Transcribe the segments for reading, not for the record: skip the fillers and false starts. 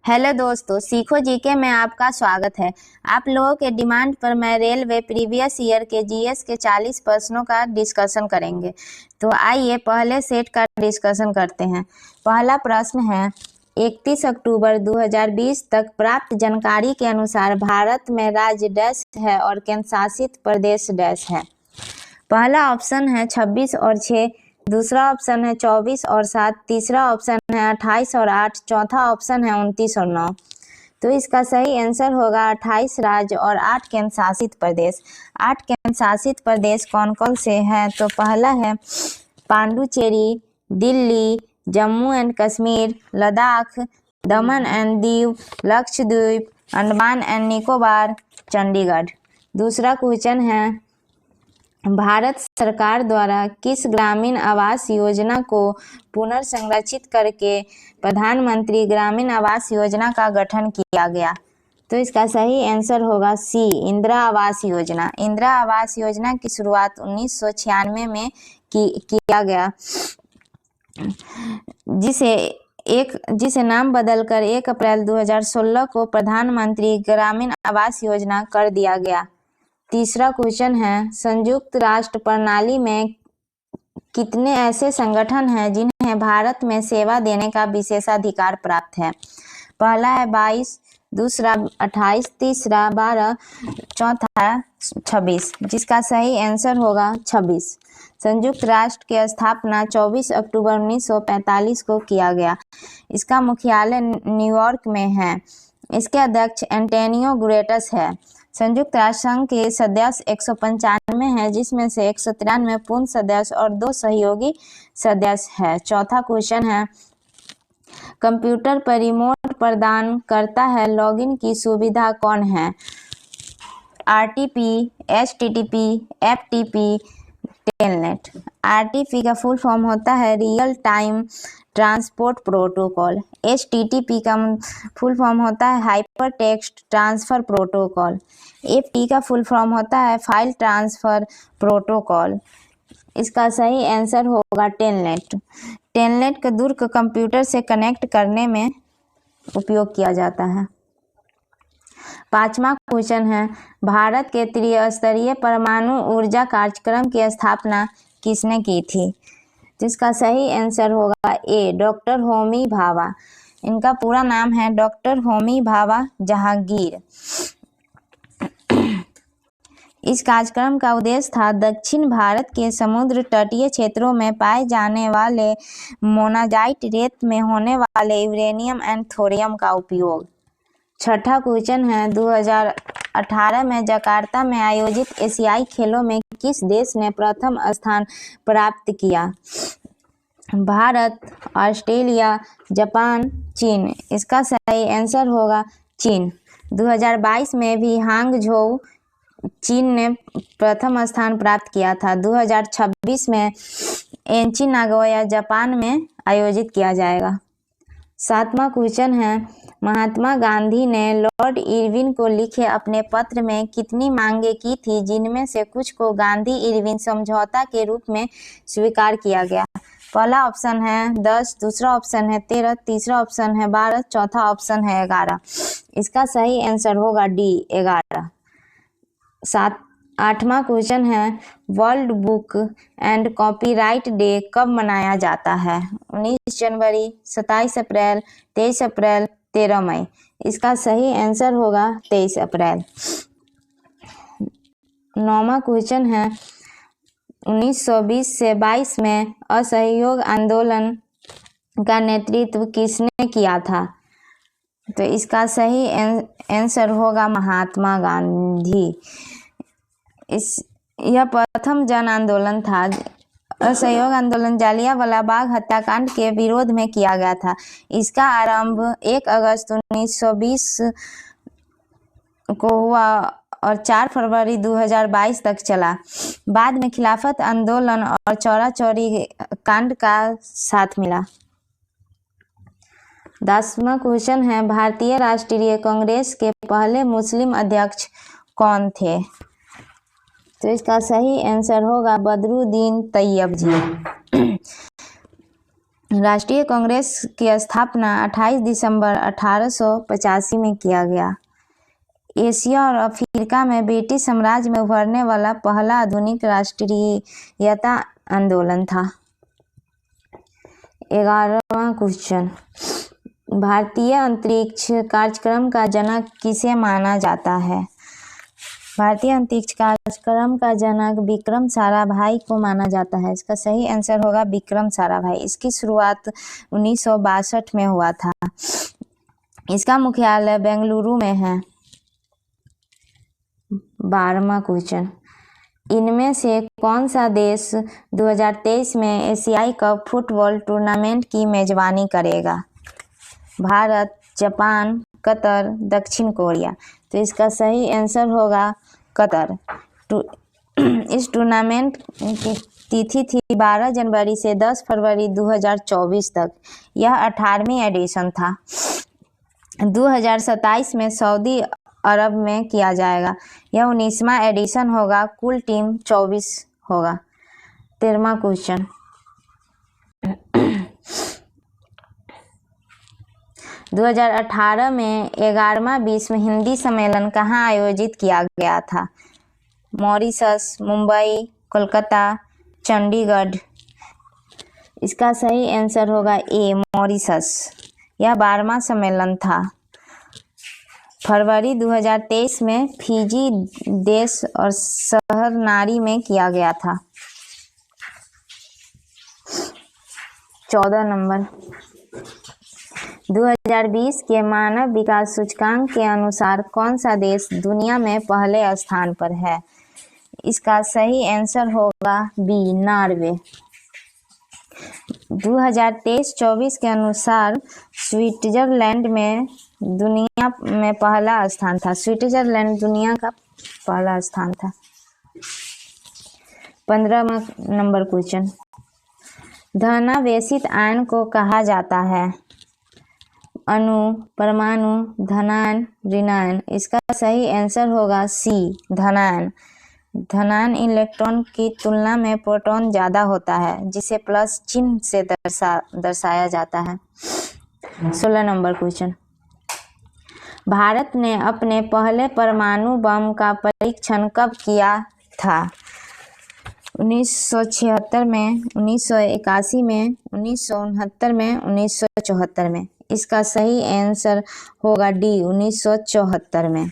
Hello दोस्तों, सीखो GK में आपका स्वागत है। आप लोगों के डिमांड पर मैं रेलवे प्रीवियस ईयर के जीएस के 40 प्रश्नों का डिस्कशन करेंगे। तो आइए पहले सेट का डिस्कशन करते हैं। पहला प्रश्न है, 31 अक्टूबर 2020 तक प्राप्त जानकारी के अनुसार भारत में राज्य डैश है और केंद्र शासित प्रदेश डैश है। पहला ऑप्शन है 26 और 6, दूसरा ऑप्शन है 24 और 7, तीसरा ऑप्शन है 28 और 8, चौथा ऑप्शन है 29 और 9। तो इसका सही आंसर होगा 28 राज्य और 8 केंद्र शासित प्रदेश। 8 केंद्र शासित प्रदेश कौन कौन से हैं? तो पहला है Pondicherry, Delhi, Jammu and Kashmir, Ladakh, Daman and Diu, Lakshadweep, Andaman and Nicobar, Chandigarh. दूसरा क्वेश्चन है, भारत सरकार द्वारा किस ग्रामीण आवास योजना को पुनर्संरचित करके प्रधानमंत्री ग्रामीण आवास योजना का गठन किया गया? तो इसका सही आंसर होगा सी, इंदिरा आवास योजना। इंदिरा आवास योजना की शुरुआत 1996 में किया गया, जिसे नाम बदलकर 1 अप्रैल 2016 को प्रधानमंत्री ग्रामीण आवास योजना कर दिया गया। तीसरा क्वेश्चन है, संयुक्त राष्ट्र प्रणाली में कितने ऐसे संगठन हैं जिन्हें भारत में सेवा देने का विशेषाधिकार प्राप्त है? पहला है 22, दूसरा 28, तीसरा 12, चौथा 26, जिसका सही आंसर होगा 26। संयुक्त राष्ट्र की स्थापना 24 अक्टूबर 1945 को किया गया। इसका मुख्यालय न्यूयॉर्क में है। इसके अध्यक्ष एंटोनियो गुटेरेस है। संयुक्त राष्ट्र संघ के सदस्य 195 है, जिसमें से 193 पूर्ण सदस्य और 2 सहयोगी सदस्य है। चौथा क्वेश्चन है, कंप्यूटर पर रिमोट प्रदान करता है लॉगिन की सुविधा कौन है? RTP, HTTP, FTP, telnet. RTP का फुल फॉर्म होता है real time transport protocol. HTTP का फुल फॉर्म होता है hyper text transfer protocol. FT का फुल फॉर्म होता है फाइल ट्रांसफर प्रोटोकॉल। इसका सही आंसर होगा टेलनेट। टेलनेट का दूर को कंप्यूटर से कनेक्ट करने में उपयोग किया जाता है। पांचवा क्वेश्चन है, भारत के त्रिस्तरीय परमाणु ऊर्जा कार्यक्रम की स्थापना किसने की थी? जिसका सही आंसर होगा ए, डॉक्टर होमी भाभा। इनका पूरा नाम है डॉक्टर होमी भाभा जहांगीर। इस कार्यक्रम का उद्देश्य था दक्षिण भारत के समुद्र तटीय क्षेत्रों में पाए जाने वाले मोनाजाइट रेत में होने वाले यूरेनियम एंड थोरियम का उपयोग। छठा क्वेश्चन है, 2018 में जकार्ता में आयोजित एशियाई खेलों में किस देश ने प्रथम स्थान प्राप्त किया? भारत, ऑस्ट्रेलिया, जापान, चीन। इसका सही आंसर होगा चीन। 2022 में भी हांगझोउ चीन ने प्रथम स्थान प्राप्त किया था। 2026 में एंची नागोया जापान में आयोजित किया जाएगा। सातवां क्वेश्चन है, महात्मा गांधी ने लॉर्ड इरविन को लिखे अपने पत्र में कितनी मांगे की थी, जिनमें से कुछ को गांधी इरविन समझौता के रूप में स्वीकार किया गया? पहला ऑप्शन है 10, दूसरा ऑप्शन है 13, तीसरा ऑप्शन है 12, चौथा ऑप्शन है 11। इसका सही आंसर होगा डी, 11। आठवां क्वेश्चन है, world book and copyright day कब मनाया जाता है? 19 जनवरी, 27 अप्रैल, 23 अप्रैल, 13 मई। इसका सही आंसर होगा 23 अप्रैल। नौवां क्वेश्चन है, 1920 से 22 में असहयोग आंदोलन का नेतृत्व किसने किया था? तो इसका सही आंसर होगा महात्मा गांधी। यह प्रथम जन आंदोलन था। असहयोग आंदोलन जालियांवाला बाग हत्याकांड के विरोध में किया गया था। इसका आरंभ 1 अगस्त 1920 को हुआ और 4 फरवरी 2022 तक चला। बाद में खिलाफत आंदोलन और चौरा चौरी कांड का साथ मिला। 10वां क्वेश्चन है, भारतीय राष्ट्रीय कांग्रेस के पहले मुस्लिम अध्यक्ष कौन थे? तो इसका सही आंसर होगा बदरुद्दीन तैयब जी। राष्ट्रीय कांग्रेस की स्थापना 28 दिसंबर 1885 में किया गया। एशिया और अफ्रीका में ब्रिटिश साम्राज्य में उभरने वाला पहला आधुनिक राष्ट्रीयता आंदोलन था। 11वां क्वेश्चन, भारतीय अंतरिक्ष कार्यक्रम का जनक किसे माना जाता है? भारतीय अंतरिक्ष कार्यक्रम का जनक विक्रम साराभाई को माना जाता है। इसका सही आंसर होगा विक्रम साराभाई। इसकी शुरुआत 1962 में हुआ था। इसका मुख्यालय बेंगलुरु में है। 12वां क्वेश्चन, इनमें से कौन सा देश 2023 में एशियाई कप फुटबॉल टूर्नामेंट की मेजबानी करेगा? भारत, जापान, कतर, दक्षिण कोरिया। तो इसका सही आंसर होगा कतर। इस टूर्नामेंट की तिथि थी 12 जनवरी से 10 फरवरी 2024 तक। यह 18वीं एडिशन था। 2027 में सऊदी अरब में किया जाएगा। यह 19वां एडिशन होगा। कुल टीम 24 होगा। 13वां क्वेश्चन, 2018 में 11वां विश्व हिंदी सम्मेलन कहाँ आयोजित किया गया था? मॉरिशस, मुंबई, कोलकाता, चंडीगढ़। इसका सही आंसर होगा ए, मॉरिशस। यह 12वां सम्मेलन था। फरवरी 2023 में फिजी देश और शहर नारी में किया गया था। 14 नंबर, 2020 के मानव विकास सूचकांक के अनुसार कौन सा देश दुनिया में पहले स्थान पर है? इसका सही आंसर होगा बी, नॉर्वे। 2023-24 के अनुसार स्विट्जरलैंड में दुनिया में पहला स्थान था। स्विट्जरलैंड दुनिया का पहला स्थान था। 15वां नंबर क्वेश्चन, धनावेशित आयन को कहा जाता है? अणु, परमाणु, धनायन, ऋणायन। इसका सही आंसर होगा सी, धनायन। धनायन इलेक्ट्रॉन की तुलना में प्रोटॉन ज़्यादा होता है, जिसे प्लस चिन्ह से दर्शाया जाता है। 16 नंबर क्वेश्चन, भारत ने अपने पहले परमाणु बम का परीक्षण कब किया था? 1976 में, 1981 में, 1969 में, 1974 में। इसका सही आंसर होगा डी, 1974 में।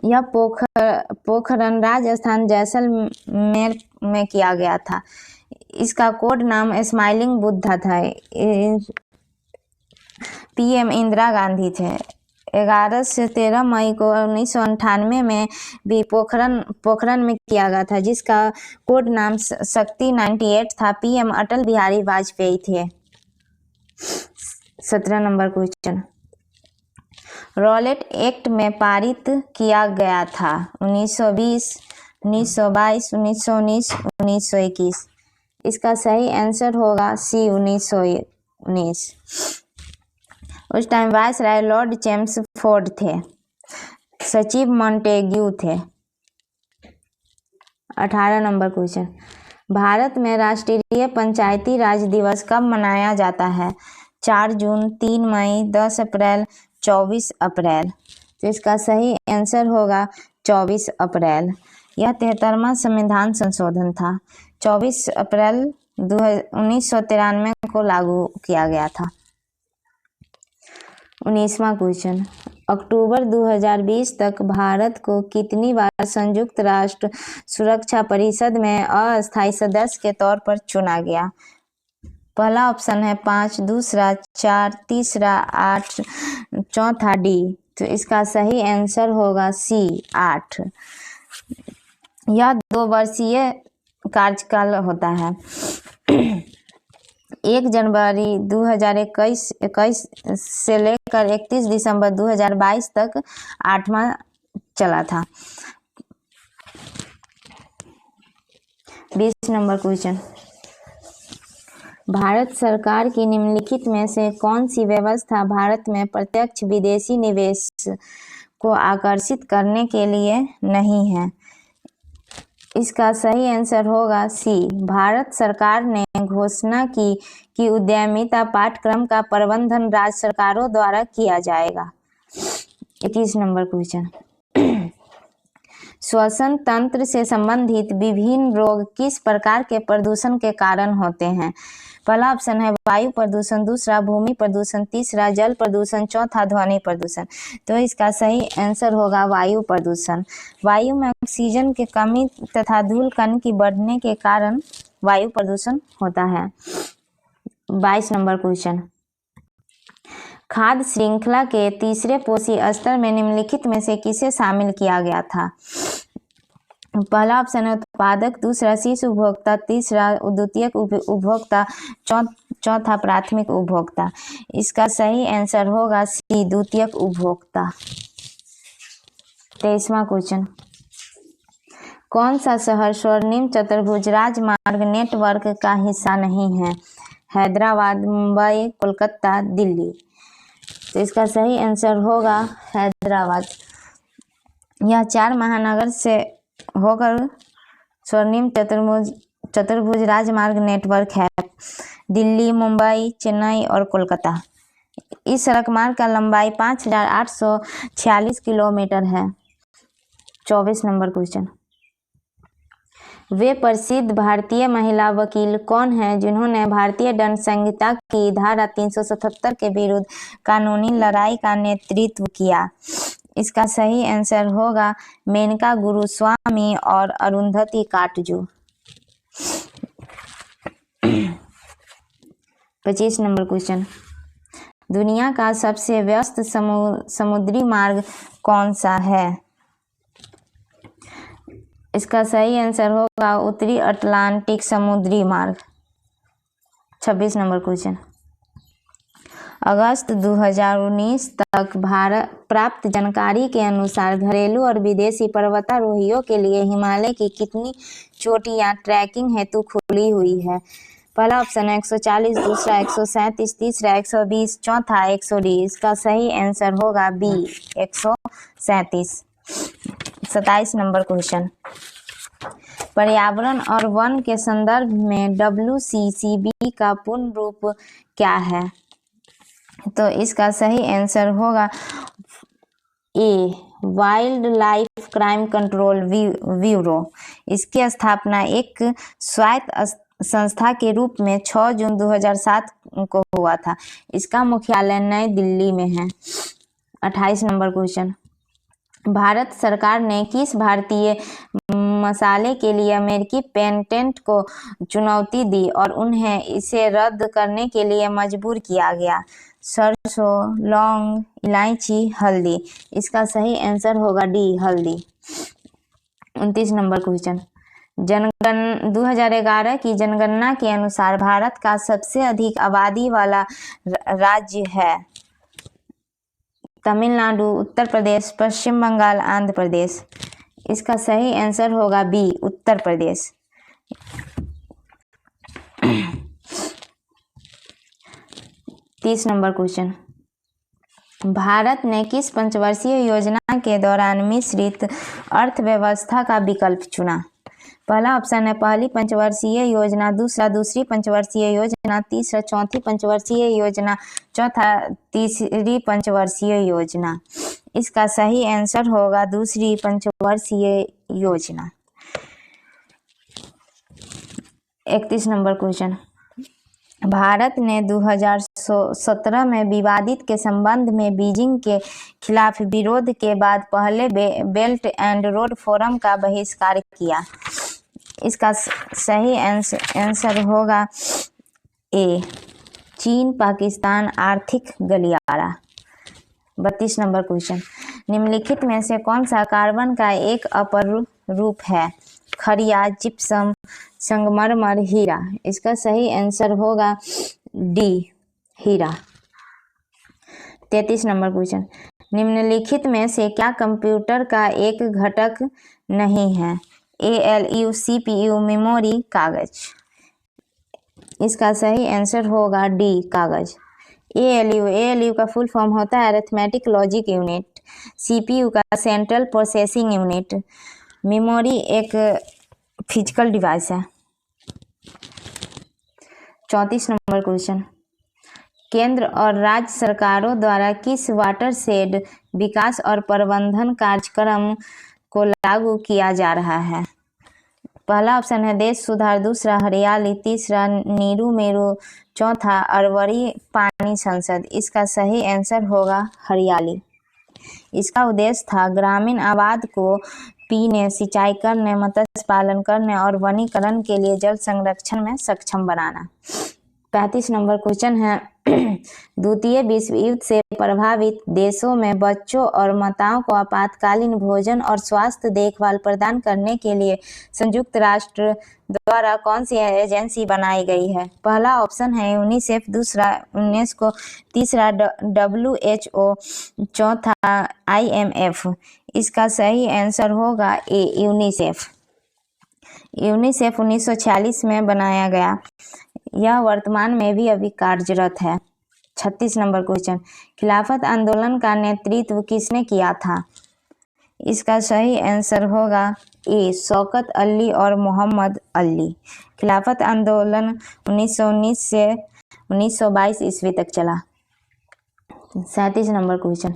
यह पोखरण राजस्थान जैसलमेर में किया गया था। इसका कोड नाम स्माइलिंग बुद्धा था। पीएम इंदिरा गांधी थे। 11 से 13 मई को 1998 में भी पोखरण में किया गया था, जिसका कोड नाम शक्ति 98 था। पीएम अटल बिहारी वाजपेयी थे। 17 नंबर क्वेश्चन, रॉलेट एक्ट में पारित किया गया था? 1920, 1922, 1919, 1921। इसका सही आंसर होगा सी, 1919। उस टाइम वायसराय लॉर्ड चेम्सफोर्ड थे। सचिव मॉन्टेग्यू थे। 18 नंबर क्वेश्चन, भारत में राष्ट्रीय पंचायती राज दिवस कब मनाया जाता है? 4 जून, 3 मई, 10 अप्रैल, 24 अप्रैल। तो इसका सही आंसर होगा 24 अप्रैल। यह 73वां संविधान संशोधन था। 24 अप्रैल 1993 को लागू किया गया था। 19वां क्वेश्चन, अक्टूबर 2020 तक भारत को कितनी बार संयुक्त राष्ट्र सुरक्षा परिषद में अस्थायी सदस्य के तौर पर चुना गया? पहला ऑप्शन है 5, दूसरा 4, तीसरा 8, चौथा डी। तो इसका सही आंसर होगा सी, 8। यह 2 वर्षीय कार्यकाल होता है। 1 जनवरी 2021 से लेकर 31 दिसंबर 2022 तक 8वां चला था। 20 नंबर क्वेश्चन, भारत सरकार की निम्नलिखित में से कौन सी व्यवस्था भारत में प्रत्यक्ष विदेशी निवेश को आकर्षित करने के लिए नहीं है? इसका सही आंसर होगा सी। भारत सरकार ने घोषणा की कि उद्यमिता पाठ्यक्रम का प्रबंधन राज्य सरकारों द्वारा किया जाएगा। 21 नंबर क्वेश्चन, श्वसन तंत्र से संबंधित विभिन्न रोग किस प्रकार के प्रदूषण के कारण होते हैं? पहला ऑप्शन है वायु प्रदूषण, दूसरा भूमि प्रदूषण, तीसरा जल प्रदूषण, चौथा ध्वनि प्रदूषण। तो इसका सही आंसर होगा वायु प्रदूषण। वायु में ऑक्सीजन की कमी तथा धूल कण की बढ़ने के कारण वायु प्रदूषण होता है। 22 नंबर क्वेश्चन, खाद्य श्रृंखला के तीसरे पोषी स्तर में निम्नलिखित में से किसे शामिल किया गया था? पहला ऑप्शन है उत्पादक, दूसरा शीर्ष उपभोक्ता, तीसरा द्वितीयक उपभोक्ता, चौथा प्राथमिक उपभोक्ता। इसका सही आंसर होगा सी, द्वितीयक उपभोक्ता। 23वां क्वेश्चन, कौन सा शहर स्वर्णिम चतुर्भुज राजमार्ग नेटवर्क का हिस्सा नहीं है? हैदराबाद, मुंबई, कोलकाता, दिल्ली। तो इसका सही आंसर होगा हैदराबाद। यह 4 महानगर से होकर स्वर्णिम चतुर्भुज राजमार्ग नेटवर्क है। दिल्ली, मुंबई, चेन्नई और कोलकाता। इस सड़क मार्ग का लंबाई 5846 किलोमीटर है। 24 नंबर क्वेश्चन, वे प्रसिद्ध भारतीय महिला वकील कौन हैं जिन्होंने भारतीय दंड संहिता की धारा 377 के विरुद्ध कानूनी लड़ाई का नेतृत्व किया? इसका सही आंसर होगा मेनका गुरुस्वामी और अरुंधति काटजू। 25 नंबर क्वेश्चन, दुनिया का सबसे व्यस्त समुद्री मार्ग कौन सा है? इसका सही आंसर होगा उत्तरी अटलांटिक समुद्री मार्ग। 26 नंबर क्वेश्चन, अगस्त 2019 तक प्राप्त जानकारी के अनुसार घरेलू और विदेशी पर्वतारोहियों के लिए हिमालय की कितनी चोटियां ट्रैकिंग हेतु खुली हुई है? पहला ऑप्शन है 140, दूसरा 137, तीसरा 120, चौथा 120। इसका सही आंसर होगा बी, 137। 27 नंबर क्वेश्चन, पर्यावरण और वन के संदर्भ में WCCB का पूर्ण रूप क्या है? तो इसका सही आंसर होगा A, wild life crime control bureau. इसकी स्थापना एक स्वायत्त संस्था के रूप में 6 जून 2007 को हुआ था। इसका मुख्यालय नई दिल्ली में है। 28 नंबर क्वेश्चन, भारत सरकार ने किस भारतीय मसाले के लिए अमेरिकी पेटेंट को चुनौती दी और उन्हें इसे रद्द करने के लिए मजबूर किया गया? सरसों, लौंग, इलायची, हल्दी। इसका सही आंसर होगा डी, हल्दी। 29 नंबर क्वेश्चन, 2011 की जनगणना के अनुसार भारत का सबसे अधिक आबादी वाला राज्य है? तमिलनाडु, उत्तर प्रदेश, पश्चिम बंगाल, आंध्र प्रदेश। इसका सही आंसर होगा B, Uttar Pradesh. 30 number question, Bharat ने किस पंचवर्षीय योजना के दौरान मिश्रित अर्थव्यवस्था का विकल्प चुना? पहला ऑप्शन है पहली पंचवर्षीय योजना, दूसरा दूसरी पंचवर्षीय योजना, तीसरा चौथी पंचवर्षीय योजना, चौथा तीसरी पंचवर्षीय योजना। इसका सही आंसर होगा दूसरी पंचवर्षीय योजना। 31 नंबर क्वेश्चन, भारत ने 2017 में विवादित के संबंध में बीजिंग के खिलाफ विरोध के बाद पहले बेल्ट एंड रोड फोरम का बहिष्कार किया। इसका सही आंसर होगा ए, चीन पाकिस्तान आर्थिक गलियारा। 32 नंबर क्वेश्चन, निम्नलिखित में से कौन सा कार्बन का एक अपर रूप है? खड़िया, जिप्सम, संगमरमर, हीरा। इसका सही आंसर होगा डी, हीरा। 33 नंबर क्वेश्चन, निम्नलिखित में से क्या कंप्यूटर का एक घटक नहीं है? ALU, CPU, मेमोरी, कागज। इसका सही आंसर होगा डी, कागज। ALU का फुल फॉर्म होता है अरिथमेटिक लॉजिक यूनिट। CPU का सेंट्रल प्रोसेसिंग यूनिट। मेमोरी एक फिजिकल डिवाइस है। 34 नंबर क्वेश्चन, केंद्र और राज्य सरकारों द्वारा किस वाटरशेड विकास और प्रबंधन कार्यक्रम को लागू किया जा रहा है? पहला ऑप्शन है देश सुधार, दूसरा हरियाली, तीसरा नीरू मेरू, चौथा अरवरी पानी संसद। इसका सही आंसर होगा हरियाली। इसका उद्देश्य था ग्रामीण आबाद को पीने, सिंचाई करने, मत्स्य पालन करने और वनीकरण के लिए जल संरक्षण में सक्षम बनाना। 35 नंबर क्वेश्चन है, द्वितीय विश्व युद्ध से प्रभावित देशों में बच्चों और माताओं को आपातकालीन भोजन और स्वास्थ्य देखभाल प्रदान करने के लिए संयुक्त राष्ट्र द्वारा कौन सी एजेंसी बनाई गई है? पहला ऑप्शन है यूनिसेफ, दूसरा यूनेस्को, तीसरा WHO, चौथा IMF। इसका सही आंसर होगा ए यूनिसेफ। यूनिसेफ 1946 में बनाया गया। यह वर्तमान में भी अभी कार्यरत है। 36 नंबर क्वेश्चन, खिलाफत आंदोलन का नेतृत्व किसने किया था? इसका सही आंसर होगा ए शौकत अली और मोहम्मद अली। खिलाफत आंदोलन 1919 से 1922 ईस्वी तक चला। 37 नंबर क्वेश्चन,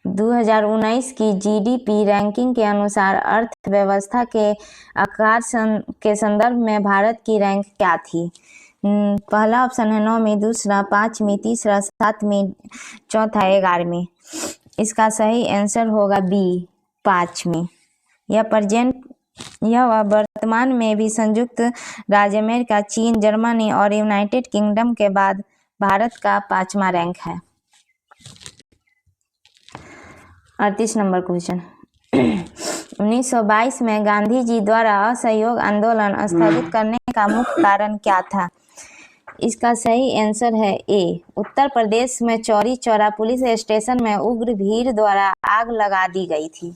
2019 की GDP रैंकिंग के अनुसार अर्थव्यवस्था के आकार के संदर्भ में भारत की रैंक क्या थी? पहला ऑप्शन है 9वीं, दूसरा 5वीं, तीसरा 7वीं, चौथा 11वीं। इसका सही आंसर होगा बी 5वीं। यह वर्तमान में भी संयुक्त राज्य अमेरिका, चीन, जर्मनी और यूनाइटेड किंगडम के बाद भारत का 5वां रैंक है। 38 नंबर क्वेश्चन, 1922 में गांधी जी द्वारा असहयोग आंदोलन स्थगित करने का मुख्य कारण क्या था? इसका सही आंसर है ए उत्तर प्रदेश में चौरी चौरा पुलिस स्टेशन में उग्र भीड़ द्वारा आग लगा दी गई थी।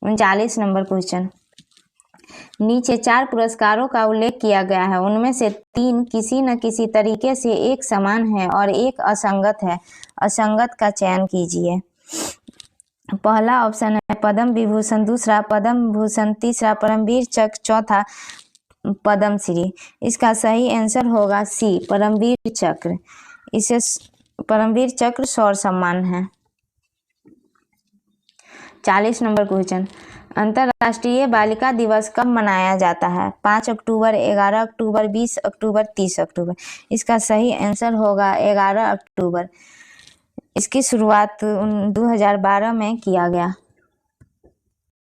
39 नंबर क्वेश्चन, नीचे 4 पुरस्कारों का उल्लेख किया गया है, उनमें से 3 किसी न किसी तरीके से एक समान है और एक असंगत है। असंगत का चयन कीजिए। पहला ऑप्शन है पद्म विभूषण, दूसरा पद्म भूषण, तीसरा परमवीर चक्र, चौथा पद्मश्री। इसका सही आंसर होगा सी परमवीर चक्र। इसे परमवीर चक्र शौर्य सम्मान है। 40 नंबर क्वेश्चन, अंतर्राष्ट्रीय बालिका दिवस कब मनाया जाता है? 5 अक्टूबर, 11 अक्टूबर, 20 अक्टूबर, 30 अक्टूबर। इसका सही आंसर होगा 11 अक्टूबर। इसकी शुरुआत 2012 में किया गया।